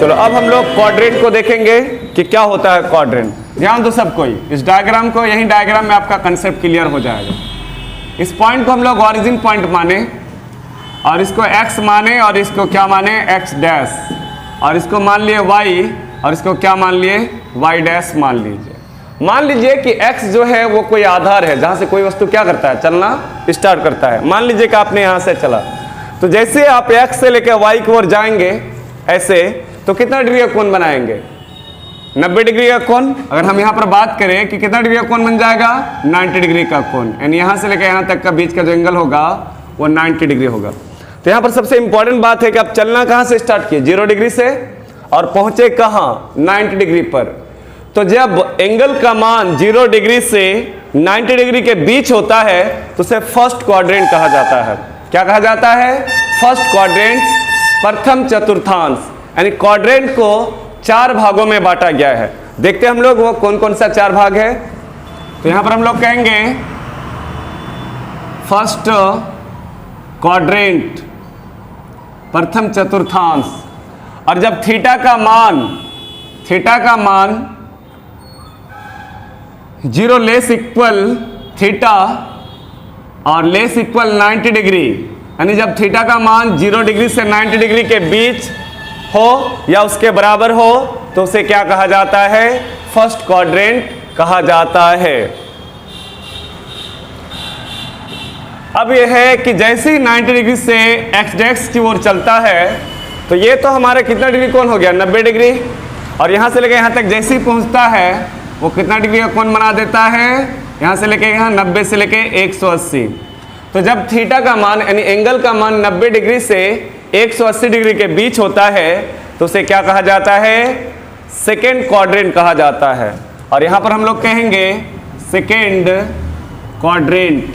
चलो अब हम लोग क्वाड्रेंट को देखेंगे कि क्या होता है क्वाड्रेंट। ध्यान दो सब कोई इस डायग्राम को, यही डायग्राम में आपका कंसेप्ट क्लियर हो जाएगा। इस पॉइंट को हम लोग ऑरिजिन पॉइंट माने और इसको x माने और इसको क्या माने x डैश, और इसको मान लिए y और इसको क्या मान लिए y डैश मान लीजिए। मान लीजिए कि x जो है वो कोई आधार है जहां से कोई वस्तु क्या करता है, चलना स्टार्ट करता है। मान लीजिए कि आपने यहां से चला, तो जैसे आप x से लेकर y की ओर जाएंगे ऐसे, तो कितना डिग्री का कोण बनाएंगे, 90 डिग्री का कोण। अगर हम यहाँ पर बात करें कि कितना डिग्री का कोण बन जाएगा, 90 डिग्री का कोण, यानी यहाँ से लेकर यहाँ तक का बीच का जो एंगल होगा वो 90 डिग्री होगा। तो यहाँ पर सबसे इंपॉर्टेंट बात है कि आप चलना कहाँ से स्टार्ट किए, 0 डिग्री से, और पहुंचे कहाँ, 90 डिग्री पर। तो जब एंगल का मान 0 डिग्री से 90 डिग्री के बीच होता है तो उसे फर्स्ट क्वाड्रेंट कहा जाता है। क्या कहा जाता है, फर्स्ट क्वाड्रेंट, प्रथम चतुर्थांश। यानी क्वाड्रेंट को 4 भागों में बांटा गया है। देखते हैं हम लोग वो कौन कौन सा 4 भाग है। तो यहां पर हम लोग कहेंगे फर्स्ट क्वाड्रेंट, प्रथम चतुर्थांश। और जब थीटा का मान 0 लेस इक्वल थीटा और लेस इक्वल 90 डिग्री, यानी जब थीटा का मान 0 डिग्री से 90 डिग्री के बीच हो या उसके बराबर हो तो उसे क्या कहा जाता है, फर्स्ट क्वाड्रेंट कहा जाता है। अब यह है कि जैसे ही 90 डिग्री से x डैश की ओर चलता है तो ये तो हमारा कितना डिग्री कोण हो गया, 90 डिग्री। और यहाँ से लेकर यहाँ तक जैसे ही पहुँचता है वो कितना डिग्री का कोण बना देता है, यहाँ से लेकर यहाँ 90 से लेकर 180। तो जब थीटा का मान यानी एंगल का मान 90 डिग्री से 180 डिग्री के बीच होता है तो उसे क्या कहा जाता है, सेकेंड क्वाड्रेंट कहा जाता है। और यहाँ पर हम लोग कहेंगे सेकेंड क्वाड्रेंट।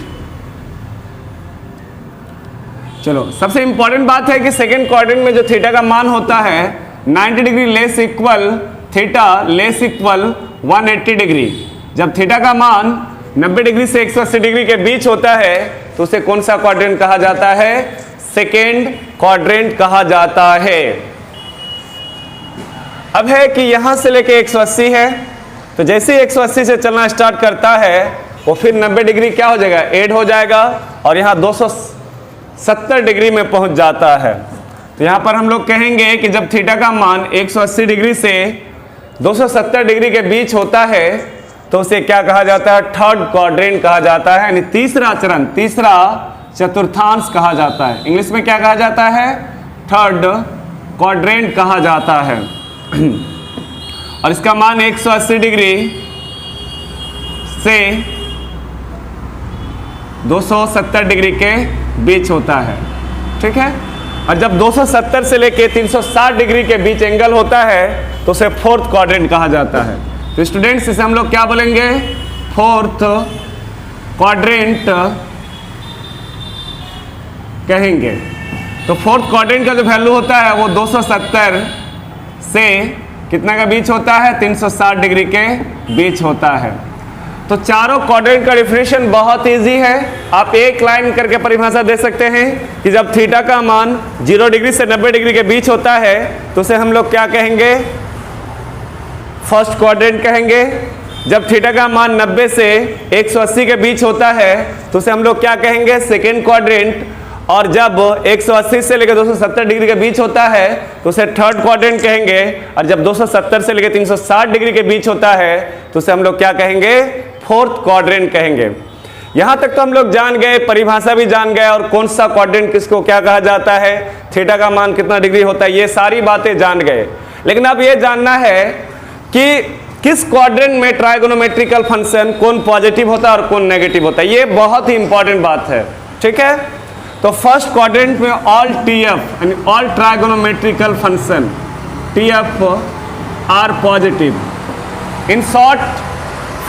चलो सबसे इंपॉर्टेंट बात है कि सेकेंड क्वाड्रेंट में जो थीटा का मान होता है 90 degree less equal theta less equal 180 degree. जब थीटा का मान 90 डिग्री से 180 डिग्री के बीच होता है तो उसे कौन सा क्वाड्रेंट कहा जाता है, सेकेंड क्वाड्रेंट कहा जाता है। अब है कि यहां से लेके 180 है, तो जैसे ही 180 से चलना स्टार्ट करता है वो फिर 90 डिग्री क्या हो जाएगा, ऐड हो जाएगा और यहां 270 डिग्री में पहुंच जाता है। तो यहां पर हम लोग कहेंगे कि जब थीटा का मान 180 डिग्री से 270 डिग्री के बीच होता है तो उसे क्या कहा जाता है, थर्ड क्वाड्रेंट कहा जाता है, यानी तीसरा चरण, तीसरा चतुर्थांश कहा जाता है। इंग्लिश में क्या कहा जाता है, थर्ड क्वाड्रेंट कहा जाता है। और इसका मान 180 डिग्री से 270 डिग्री के बीच होता है, ठीक है। और जब 270 से लेके 360 डिग्री के बीच एंगल होता है तो उसे फोर्थ क्वाड्रेंट कहा जाता है। तो स्टूडेंट्स इसे हम लोग क्या बोलेंगे, फोर्थ क्वाड्रेंट कहेंगे। तो फोर्थ क्वाड्रेंट का जो वैल्यू होता है वो 270 से कितना का बीच होता है, 360 डिग्री के बीच होता है। तो चारों क्वाड्रेंट का डेफिनेशन बहुत इजी है। आप एक लाइन करके परिभाषा दे सकते हैं कि जब थीटा का मान 0 डिग्री से 90 डिग्री के बीच होता है तो उसे हम लोग क्या कहेंगे, फर्स्ट क्वाड्रेंट कहेंगे। जब थीटा का मान 90 से 180 के बीच होता है तो उसे हम लोग क्या कहेंगे, सेकेंड क्वाड्रेंट। और जब 180 से लेकर 270 डिग्री के बीच होता है तो उसे थर्ड क्वाड्रेंट कहेंगे। और जब 270 से लेकर 360 डिग्री के बीच होता है तो उसे हम लोग क्या कहेंगे, फोर्थ क्वाड्रेंट कहेंगे। यहां तक तो हम लोग जान गए, परिभाषा भी जान गए और कौन सा क्वाड्रेंट किसको क्या कहा जाता है, थीटा का मान कितना डिग्री होता है, ये सारी बातें जान गए। लेकिन अब ये जानना है कि किस क्वाड्रेंट में ट्राइगोनोमेट्रिकल फंक्शन कौन पॉजिटिव होता है और कौन नेगेटिव होता है। ये बहुत ही इंपॉर्टेंट बात है, ठीक है। तो फर्स्ट क्वाड्रेंट में ऑल टीएफ यानी all trigonometrical function TF are positive. In short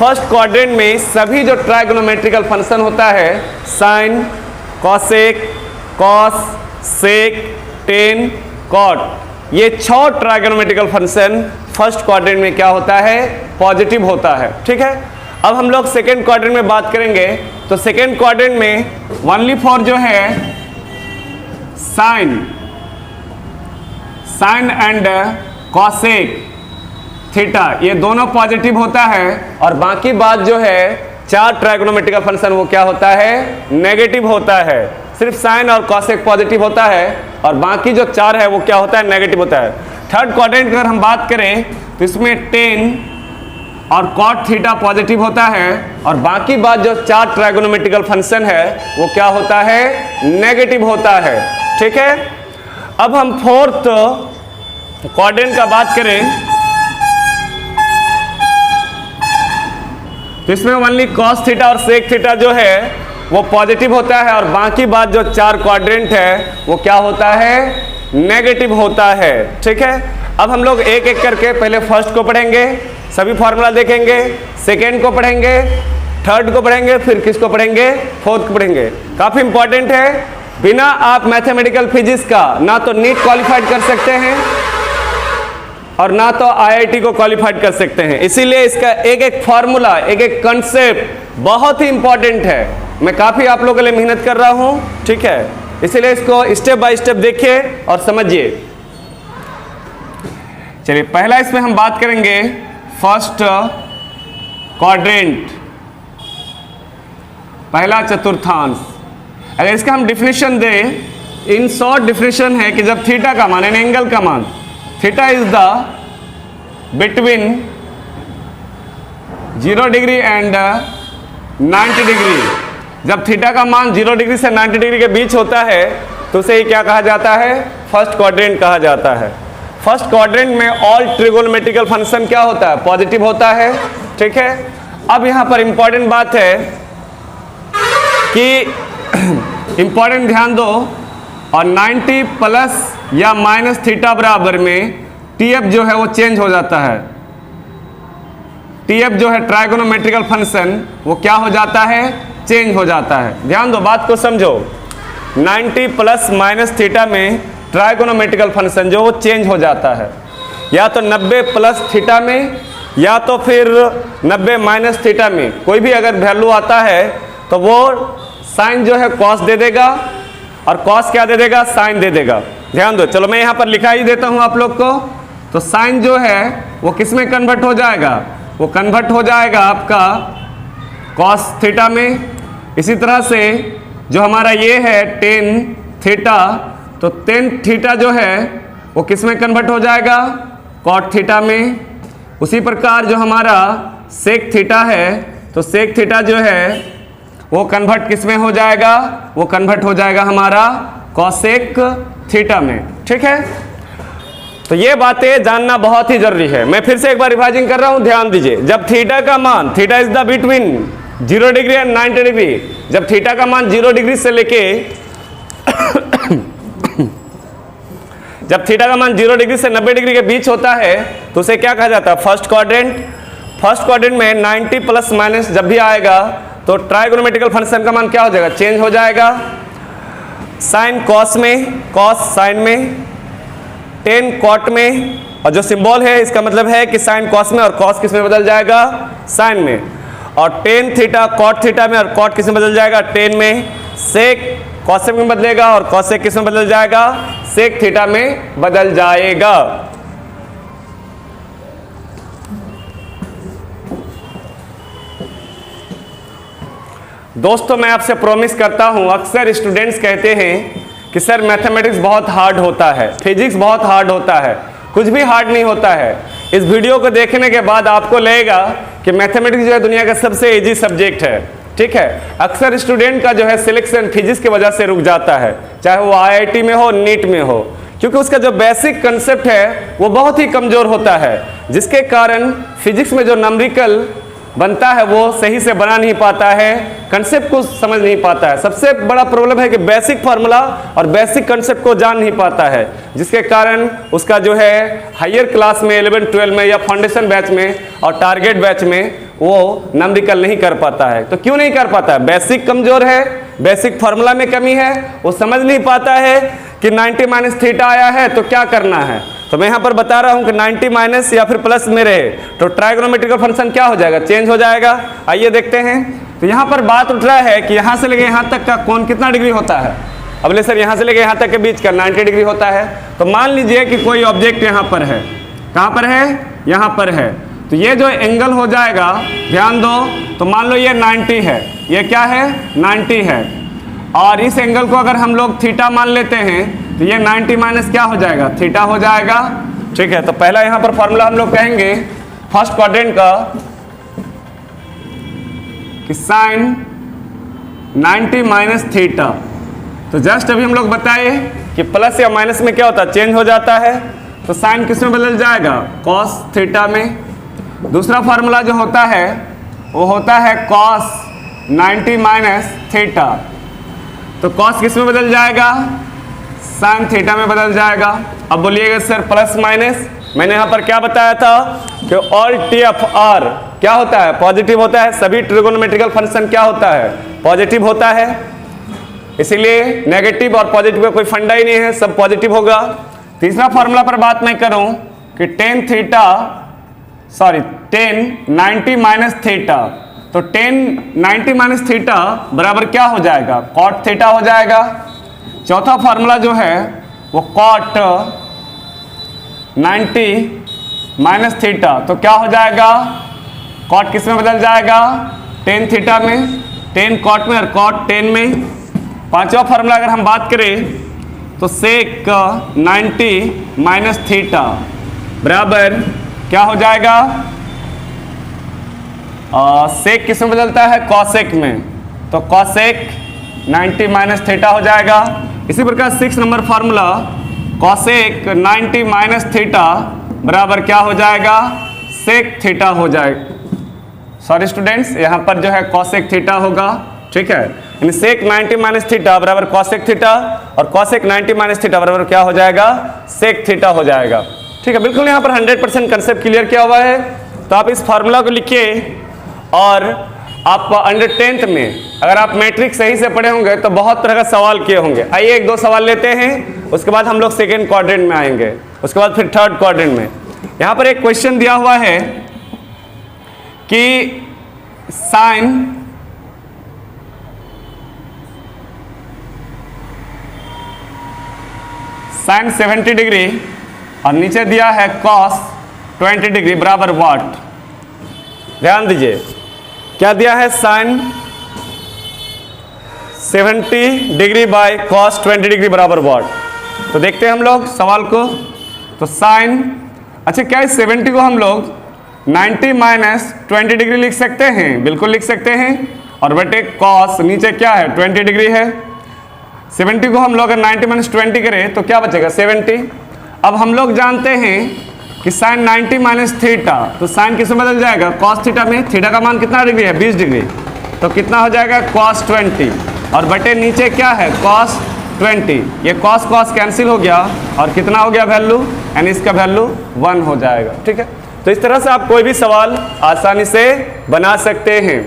first quadrant में सभी जो ट्राइगोनोमेट्रिकल फंक्शन होता है, sine, cosec, cos, sec, tan, cot, ये 6 ट्राइगोनोमेट्रिकल फंक्शन फर्स्ट क्वाड्रेंट में क्या होता है, पॉजिटिव होता है, ठीक है। अब हम लोग सेकेंड क्वाड्रेंट में बात करेंगे। तो सेकेंड क्वाड्रेंट में ओनली फॉर जो है साइन एंड कॉसेक थीटा, ये दोनों पॉजिटिव होता है और बाकी बात जो है 4 ट्राइगोनोमेट्रिकल फंक्शन वो क्या होता है, नेगेटिव होता है। सिर्फ साइन और कॉसेक पॉजिटिव होता है और बाकी जो 4 है वो क्या होता है, नेगेटिव होता है। थर्ड क्वाड्रेंट अगर हम बात करें तो इसमें टेन और कॉट थीटा पॉजिटिव होता है और बाकी बात जो 4 ट्राइगोनोमेट्रिकल फंक्शन है वो क्या होता है, नेगेटिव होता है। ठीक है, अब हम फोर्थ क्वाड्रेंट का बात करें तो इसमें ओनली कॉस थीटा और सेक थीटा जो है वो पॉजिटिव होता है और बाकी बात जो 4 क्वाड्रेंट है वो क्या होता है, नेगेटिव होता है। ठीक है, अब हम लोग एक एक करके पहले फर्स्ट को पढ़ेंगे, सभी फॉर्मूला देखेंगे, सेकेंड को पढ़ेंगे, थर्ड को पढ़ेंगे, फिर किसको पढ़ेंगे, फोर्थ को पढ़ेंगे। काफी इंपॉर्टेंट है, बिना आप मैथमेटिकल फिजिक्स का ना तो नीट क्वालिफाइड कर सकते हैं और ना तो आईआईटी को क्वालिफाइड कर सकते हैं। इसीलिए इसका एक एक फॉर्मूला, एक एक कंसेप्ट बहुत ही इंपॉर्टेंट है। मैं काफी आप लोगों के लिए मेहनत कर रहा हूं, ठीक है, इसीलिए इसको स्टेप बाय स्टेप देखिए और समझिए। चलिए पहला इसमें हम बात करेंगे फर्स्ट क्वाड्रेंट, पहला चतुर्थांश। अगर इसका हम डिफिनेशन दें, इन शॉर्ट डिफिनेशन है कि जब थीटा का मान यानी एंगल का मान, theta is the between 0 degree and 90 degree, जब थीटा का मान 0 डिग्री से 90 डिग्री के बीच होता है तो उसे ही क्या कहा जाता है, फर्स्ट क्वाड्रेंट कहा जाता है। फर्स्ट क्वाड्रेंट में ऑल ट्रिगोनोमेट्रिकल फंक्शन क्या होता है, पॉजिटिव होता है। ठीक है, अब यहां पर इंपॉर्टेंट बात है कि इंपॉर्टेंट ध्यान दो, और 90 प्लस या माइनस थीटा बराबर में टीएफ जो है वो चेंज हो जाता है। टीएफ जो है ट्राइगोनोमेट्रिकल फंक्शन वो क्या हो जाता है, चेंज हो जाता है। ध्यान दो, बात को समझो, 90 प्लस माइनस थीटा में ट्राइगोनोमेट्रिकल फंक्शन जो वो चेंज हो जाता है, या तो 90 प्लस थीटा में या तो फिर 90 माइनस थीटा में कोई भी अगर वैल्यू आता है तो वो साइन जो है कॉस दे देगा और कॉस क्या दे देगा, साइन दे देगा। ध्यान दो, चलो मैं यहाँ पर लिखा ही देता हूँ आप लोग को। तो साइन जो है वो किस में कन्वर्ट हो जाएगा, वो कन्वर्ट हो जाएगा आपका कॉस थीटा में। इसी तरह से जो हमारा ये है टेन थीटा, तो टेन थीटा जो है वो किस में कन्वर्ट हो जाएगा, कॉट थीटा में। उसी प्रकार जो हमारा सेक थीटा है, तो सेक थीटा जो है वो कन्वर्ट किस में हो जाएगा, वो कन्वर्ट हो जाएगा हमारा कॉसेक थीटा में। ठीक है, तो ये बातें जानना बहुत ही जरूरी है। मैं फिर से एक बार रिवाइजिंग कर रहा हूं, ध्यान दीजिए। जब थीटा का मान, theta is the between 0 degree and 90 degree, जब थीटा का मान 0 डिग्री से लेके जब थीटा का मान 0 डिग्री से 90 डिग्री के बीच होता है तो उसे क्या कहा जाता है, फर्स्ट क्वाड्रेंट। फर्स्ट क्वाड्रेंट में 90 प्लस माइनस जब भी आएगा तो ट्राइगोनोमेट्रिकल फंक्शन का मान क्या हो जाएगा, चेंज हो जाएगा। साइन कॉस में, कॉस साइन में, टेन कॉट में, और जो सिंबल है इसका मतलब है कि साइन कॉस में और कॉस किस में बदल जाएगा, साइन में। और टेन थीटा कॉट थीटा में और कॉट किस में बदल जाएगा, टेन में। सेक कॉसेक में बदलेगा और कॉसेक किस में बदल जाएगा, सेक थीटा में बदल जाएगा। दोस्तों मैं आपसे प्रॉमिस करता हूं, अक्सर स्टूडेंट्स कहते हैं कि सर मैथमेटिक्स बहुत हार्ड होता है, फिजिक्स बहुत हार्ड होता है। कुछ भी हार्ड नहीं होता है। इस वीडियो को देखने के बाद आपको लगेगा कि मैथमेटिक्स जो है दुनिया का सबसे इजी सब्जेक्ट है। ठीक है, अक्सर स्टूडेंट का जो है सिलेक्शन फिजिक्स की वजह से रुक जाता है, चाहे वो आईआईटी में हो, नीट में हो, क्योंकि उसका जो बेसिक कंसेप्ट है वो बहुत ही कमजोर होता है, जिसके कारण फिजिक्स में जो नंबरिकल बनता है वो सही से बना नहीं पाता है, कंसेप्ट को समझ नहीं पाता है। सबसे बड़ा प्रॉब्लम है कि बेसिक फार्मूला और बेसिक कंसेप्ट को जान नहीं पाता है, जिसके कारण उसका जो है हायर क्लास में 11 12 में या फाउंडेशन बैच में और टारगेट बैच में वो नंबरिकल नहीं कर पाता है। तो क्यों नहीं कर पाता है, बेसिक कमजोर है, बेसिक फार्मूला में कमी है, वो समझ नहीं पाता है कि 90 माइनस थीटा आया है तो क्या करना है। तो मैं यहाँ पर बता रहा हूँ कि 90 माइनस या फिर प्लस में रहे तो ट्राइगोनोमेट्रिकल फंक्शन क्या हो जाएगा, चेंज हो जाएगा। आइए देखते हैं। तो यहाँ पर बात उठ रहा है कि यहाँ से लेके यहाँ तक का कोण कितना डिग्री होता है। अब ले सर यहाँ से लेके यहाँ तक के बीच का 90 डिग्री होता है। तो मान लीजिए कि कोई ऑब्जेक्ट यहाँ पर है, कहाँ पर है, यहाँ पर है। तो ये जो एंगल हो जाएगा, ध्यान दो, तो मान लो ये 90 है, ये क्या है 90 है, और इस एंगल को अगर हम लोग थीटा मान लेते हैं तो ये 90 माइनस क्या हो जाएगा, थीटा हो जाएगा। ठीक है, तो पहला यहाँ पर फॉर्मूला हम लोग कहेंगे फर्स्ट क्वाड्रेंट का कि साइन 90 माइनस थीटा। तो जस्ट अभी हम लोग बताए कि प्लस या माइनस में क्या होता है, चेंज हो जाता है, तो साइन किस में बदल जाएगा, कॉस थीटा में। दूसरा फार्मूला जो होता है वो होता है कॉस 90 माइनस थीटा। तो कॉस किस में बदल जाएगा, साइन थीटा में बदल जाएगा। अब बोलिएगा सर प्लस माइनस, मैंने यहाँ पर क्या बताया था कि ऑल टी एफ आर क्या होता है, पॉजिटिव होता है। सभी ट्रिगोनोमेट्रिकल फंक्शन क्या होता है, पॉजिटिव होता है। इसीलिए नेगेटिव और पॉजिटिव का कोई फंडा ही नहीं है, सब पॉजिटिव होगा। तीसरा फॉर्मूला पर बात मैं करूं कि टेन 90 माइनस थीटा, तो टेन 90 माइनस थीटा बराबर क्या हो जाएगा, कॉट थीटा हो जाएगा। चौथा फार्मूला जो है वो कॉट 90 माइनस थीटा, तो क्या हो जाएगा, कॉट किस में बदल जाएगा, टेन थीटा में, टेन कॉट में और कॉट टेन में। पांचवा फार्मूला अगर हम बात करें तो सेक 90 माइनस थीटा बराबर क्या हो जाएगा, सेक किस में बदलता है, कॉसेक में, तो कॉसेक 90 माइनस थीटा हो जाएगा। इसी प्रकार 6 number formula cosec 90 minus theta बराबर क्या हो जाएगा, सेक थीटा हो जाएगा। सॉरी स्टूडेंट्स, यहाँ पर जो है कॉसेक थीटा होगा। ठीक है, यानी सेक 90 माइनस थीटा बराबर कॉसेक थीटा, और कॉसेक 90 माइनस थीटा बराबर क्या हो जाएगा, सेक थीटा हो जाएगा। ठीक है, बिल्कुल यहाँ पर 100% कंसेप्ट क्लियर किया हुआ है। तो आप इस फार्मूला को लिखिए, और आप अंडर 10th में अगर आप मैट्रिक्स सही से पढ़े होंगे तो बहुत तरह का सवाल किए होंगे। आइए एक दो सवाल लेते हैं, उसके बाद हम लोग सेकेंड क्वाड्रेंट में आएंगे, उसके बाद फिर थर्ड क्वाड्रेंट में। यहाँ पर एक क्वेश्चन दिया हुआ है कि साइन साइन 70 डिग्री और नीचे दिया है कॉस 20 डिग्री बराबर व्हाट। ध्यान दीजिए क्या दिया है, sine 70 degree by cos 20 degree बराबर व्हाट। तो देखते हैं हम लोग सवाल को। तो साइन, अच्छा क्या इस 70 को हम लोग 90 माइनस 20 डिग्री लिख सकते हैं, बिल्कुल लिख सकते हैं। और बटे कॉस नीचे क्या है 20 डिग्री है, 70 को हम लोग अगर 90 माइनस 20 करें तो क्या बचेगा 70। अब हम लोग जानते हैं कि साइन 90 माइनस थीटा, तो साइन किस में बदल जाएगा, कॉस थीटा में। थीटा का मान कितना डिग्री है, 20 डिग्री, तो कितना हो जाएगा कॉस 20, और बटे नीचे क्या है कॉस 20। ये कॉस कॉस कैंसिल हो गया और कितना हो गया वैल्यू, यानी इसका वैल्यू 1 हो जाएगा। ठीक है, तो इस तरह से आप कोई भी सवाल आसानी से बना सकते हैं।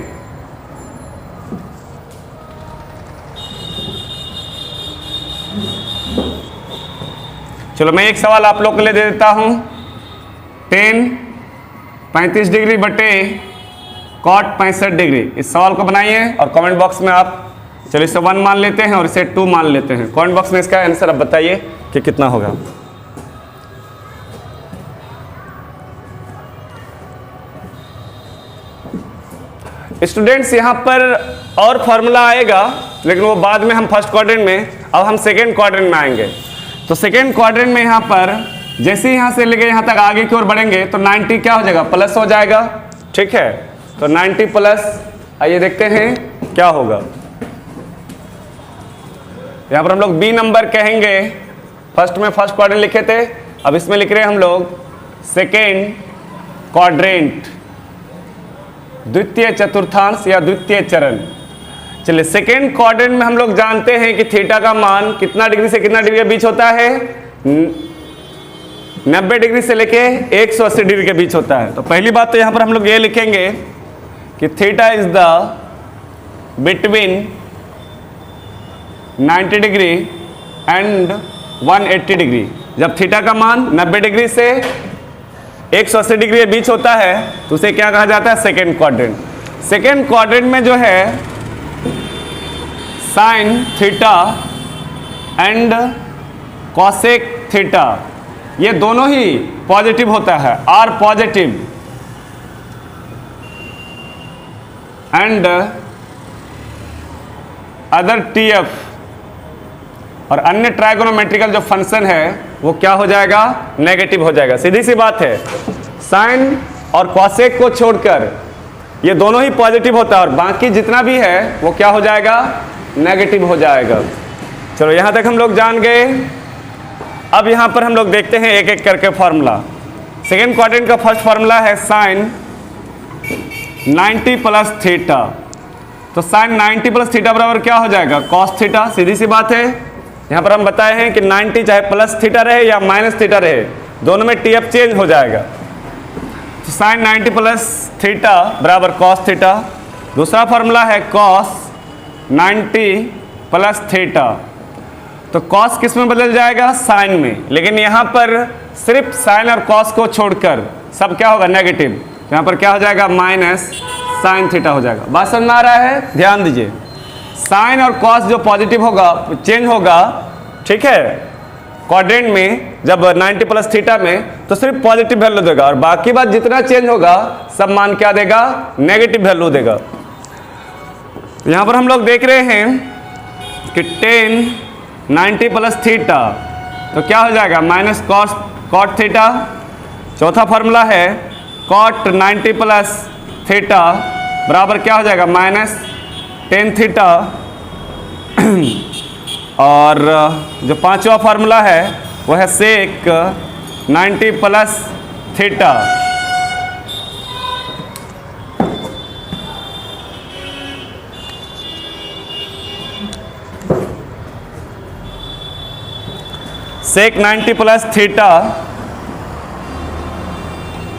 चलो मैं एक सवाल आप लोग के लिए दे देता हूं, टेन 35 डिग्री बटे कॉट 65 डिग्री। इस सवाल को बनाइए और कमेंट बॉक्स में आप, चलो इसे 1 मान लेते हैं और इसे 2 मान लेते हैं। कमेंट बॉक्स में इसका आंसर आप बताइए कि कितना होगा। स्टूडेंट्स यहाँ पर और फार्मूला आएगा, लेकिन वो बाद में, हम फर्स्ट क्वाड्रेंट में, अब हम सेकेंड क्वाड्रेंट में आएंगे। तो सेकेंड क्वाड्रेंट में यहाँ पर जैसे ही यहाँ से लेके यहाँ तक आगे की ओर बढ़ेंगे तो 90 क्या हो जाएगा, प्लस हो जाएगा। ठीक है, तो 90 प्लस, आइए देखते हैं क्या होगा। यहाँ पर हम लोग बी नंबर कहेंगे, फर्स्ट में फर्स्ट क्वाड्रेंट लिखे थे, अब इसमें लिख रहे हैं हम लोग सेकेंड क्वाड्रेंट, द्वितीय चतुर्थांश या द्वितीय चरण। चलिए सेकेंड क्वाड्रेंट में हम लोग जानते हैं कि थीटा का मान कितना डिग्री से कितना डिग्री के बीच होता है, 90 डिग्री से लेके 180 डिग्री के बीच होता है। तो पहली बात तो यहाँ पर हम लोग ये लिखेंगे कि theta is the between 90 degree and 180 degree. जब थीटा का मान 90 डिग्री से 180 डिग्री के बीच होता है तो उसे क्या कहा जाता है, सेकेंड क्वाड्रेंट। सेकेंड क्वाड्रेंट में जो है sine theta and cosec theta ये दोनों ही पॉजिटिव होता है, are positive and other T F और अन्य ट्राइगोनोमेट्रिकल जो फंक्शन है वो क्या हो जाएगा, नेगेटिव हो जाएगा। सीधी सी बात है, साइन और कॉसेक को छोड़कर ये दोनों ही पॉजिटिव होता है और बाकी जितना भी है वो क्या हो जाएगा, नेगेटिव हो जाएगा। चलो यहां तक हम लोग जान गए। अब यहां पर हम लोग देखते हैं एक एक करके फॉर्मूला। सेकेंड क्वाड्रेंट का फर्स्ट फॉर्मूला है साइन 90 प्लस थीटा। तो साइन 90 प्लस थीटा बराबर क्या हो जाएगा, कॉस थीटा। सीधी सी बात है, यहां पर हम बताए हैं कि 90 चाहे प्लस थीटा रहे या माइनस थीटा रहे, दोनों में टी एफ चेंज हो जाएगा। तो साइन 90 प्लस थीटा बराबर कॉस थीटा। दूसरा फॉर्मूला है कॉस 90 प्लस थीटा। तो कॉस किस में बदल जाएगा, साइन में, लेकिन यहां पर सिर्फ साइन और कॉस को छोड़कर सब क्या होगा, नेगेटिव। तो यहां पर क्या हो जाएगा, माइनस साइन थीटा हो जाएगा। बात समझ में आ रहा है, ध्यान दीजिए। साइन और कॉस जो पॉजिटिव होगा, चेंज होगा, ठीक है, क्वाड्रेंट में जब 90 प्लस थीटा में तो सिर्फ पॉजिटिव वैल्यू देगा और बाकी बात जितना चेंज होगा सब मान क्या देगा, नेगेटिव वैल्यू देगा। यहां पर हम लोग देख रहे हैं कि टेन 90 प्लस थीटा तो क्या हो जाएगा, माइनस कॉट थीटा। चौथा फॉर्मूला है कॉट 90 प्लस थीटा बराबर क्या हो जाएगा, माइनस टेन थीटा। और जो पांचवा फार्मूला है वो है सेक 90 प्लस थीटा। सेक 90 प्लस थीटा,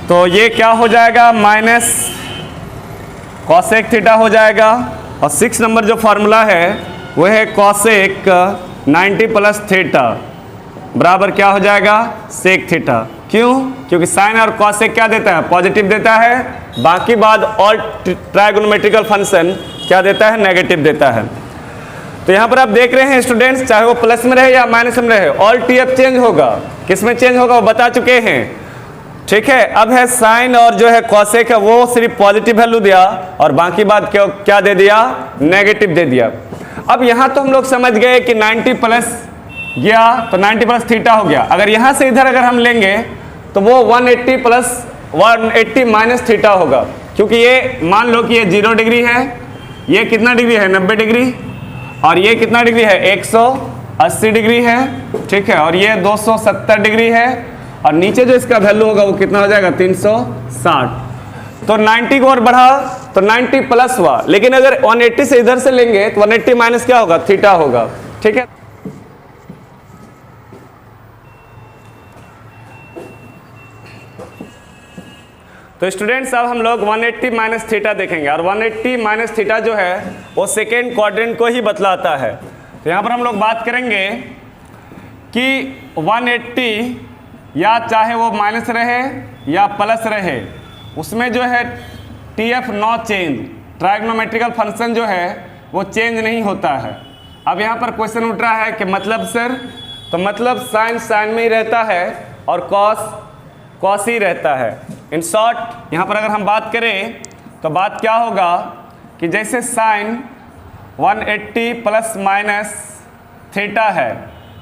तो ये क्या हो जाएगा, माइनस कॉसेक थीटा हो जाएगा। और 6 नंबर जो फार्मूला है वो है कॉसेक 90 प्लस थीटा बराबर क्या हो जाएगा, सेक थीटा। क्यों, क्योंकि साइन और कॉसेक क्या देता है, पॉजिटिव देता है, बाकी बाद ऑल ट्राइगोनोमेट्रिकल फंक्शन क्या देता है, नेगेटिव देता है। तो यहां पर आप देख रहे हैं स्टूडेंट्स, चाहे वो प्लस में रहे या माइनस में रहे, ऑल टी एफ चेंज होगा। किस में चेंज होगा वो बता चुके हैं, ठीक है। अब है साइन और जो है कॉसेक है वो सिर्फ पॉजिटिव वैल्यू दिया और बाकी बात क्या दे दिया, नेगेटिव दे दिया। अब यहां तो हम लोग समझ गए कि 90 प्लस गया तो 90 प्लस थीटा हो गया। अगर यहां से इधर अगर हम लेंगे तो वो 180 प्लस 180 माइनस थीटा होगा, क्योंकि ये मान लो कि ये 0 डिग्री है, ये कितना डिग्री है, 90 डिग्री, और ये कितना डिग्री है, 180 डिग्री है, ठीक है, और ये 270 डिग्री है, और नीचे जो इसका वैल्यू होगा वो कितना हो जाएगा, 360। तो 90 को और बढ़ा तो 90 प्लस हुआ, लेकिन अगर 180 से इधर से लेंगे तो 180 माइनस क्या होगा, थीटा होगा, ठीक है। तो स्टूडेंट्स अब हम लोग 180 माइनस थीटा देखेंगे, और 180 माइनस थीटा जो है वो सेकेंड क्वाड्रेंट को ही बतलाता है। तो यहाँ पर हम लोग बात करेंगे कि 180 या चाहे वो माइनस रहे या प्लस रहे, उसमें जो है T F no change, trigonometrical function जो है वो चेंज नहीं होता है। अब यहाँ पर क्वेश्चन उठ रहा है कि मतलब सर, तो मतलब साइन साइन में ही रहता है और कॉस कॉस ही रहता है। इन शॉर्ट यहाँ पर अगर हम बात करें तो बात क्या होगा कि जैसे साइन 180 प्लस माइनस थीटा है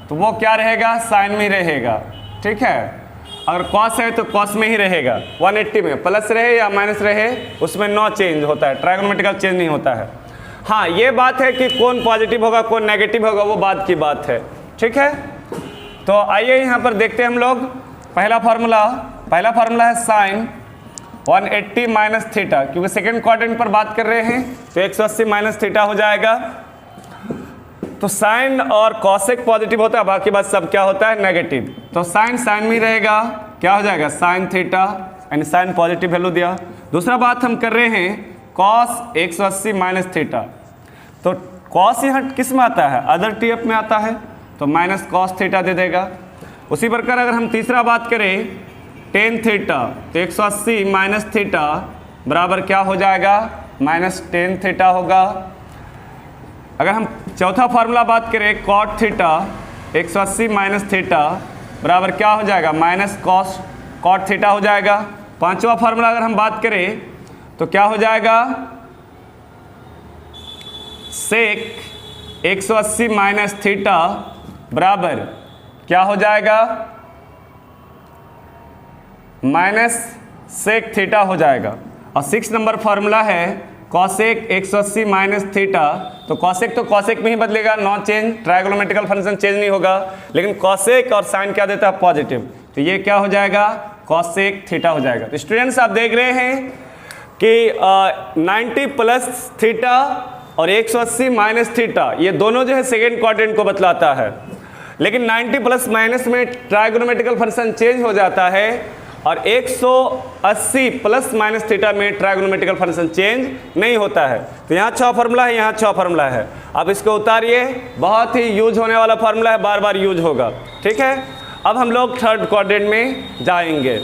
तो वो क्या रहेगा, साइन में ही रहेगा, ठीक है। अगर कॉस है तो कॉस में ही रहेगा, 180 में प्लस रहे या माइनस रहे उसमें नो चेंज होता है, ट्राइगोनोमेट्रिकल चेंज नहीं होता है। हाँ, ये बात है कि कौन पॉजिटिव होगा कौन नेगेटिव होगा वो बात की बात है, ठीक है। तो आइए यहाँ पर देखते हैं हम लोग पहला फार्मूला है साइन 180 माइनस थीटा, क्योंकि सेकेंड क्वाड्रेंट पर बात कर रहे हैं तो 180 माइनस थीटा हो जाएगा। तो साइन और कॉसेक पॉजिटिव होता है, बाकी बात सब क्या होता है, नेगेटिव। तो साइन साइन में रहेगा, क्या हो जाएगा, साइन थीटा, यानी साइन पॉजिटिव वैल्यू दिया। दूसरा बात हम कर रहे हैं कॉस 180 माइनस थीटा, तो कॉस यहाँ किस में आता है, अदर टी एफ में आता है, तो माइनस कॉस थीटा दे देगा। उसी प्रकार अगर हम तीसरा बात करें टेन थीटा, तो 180 माइनस थीटा बराबर क्या हो जाएगा, माइनस टेन थीटा होगा। अगर हम चौथा फार्मूला बात करें कॉट थीटा 180 माइनस थीटा, बराबर क्या हो जाएगा, माइनस कॉट थीटा हो जाएगा। पांचवा फार्मूला अगर हम बात करें तो क्या हो जाएगा, सेक 180 माइनस थीटा बराबर क्या हो जाएगा, माइनस सेक थीटा हो जाएगा। और 6 नंबर फार्मूला है कॉसेक 180 माइनस थीटा, तो कॉसेक तो कॉसेक में ही बदलेगा, no change, trigonometrical function change नहीं होगा, लेकिन कॉसेक और साइन क्या देता है, पॉजिटिव, तो ये क्या हो जाएगा, कॉसेक थीटा हो जाएगा। तो स्टूडेंट्स आप देख रहे हैं कि 90 प्लस थीटा और 180 माइनस थीटा ये दोनों जो है सेकेंड क्वाड्रेंट को बतलाता है, लेकिन 90 प्लस माइनस में ट्राइगोनोमेट्रिकल फंक्शन चेंज हो जाता है और 180 प्लस माइनस थीटा में ट्राइगोनोमेट्रिकल फंक्शन चेंज नहीं होता है। तो यहाँ 6 फार्मूला है, यहाँ 6 फार्मूला है। अब इसको उतारिए, बहुत ही यूज होने वाला फार्मूला है, बार बार यूज होगा, ठीक है। अब हम लोग थर्ड क्वाड्रेंट में जाएंगे।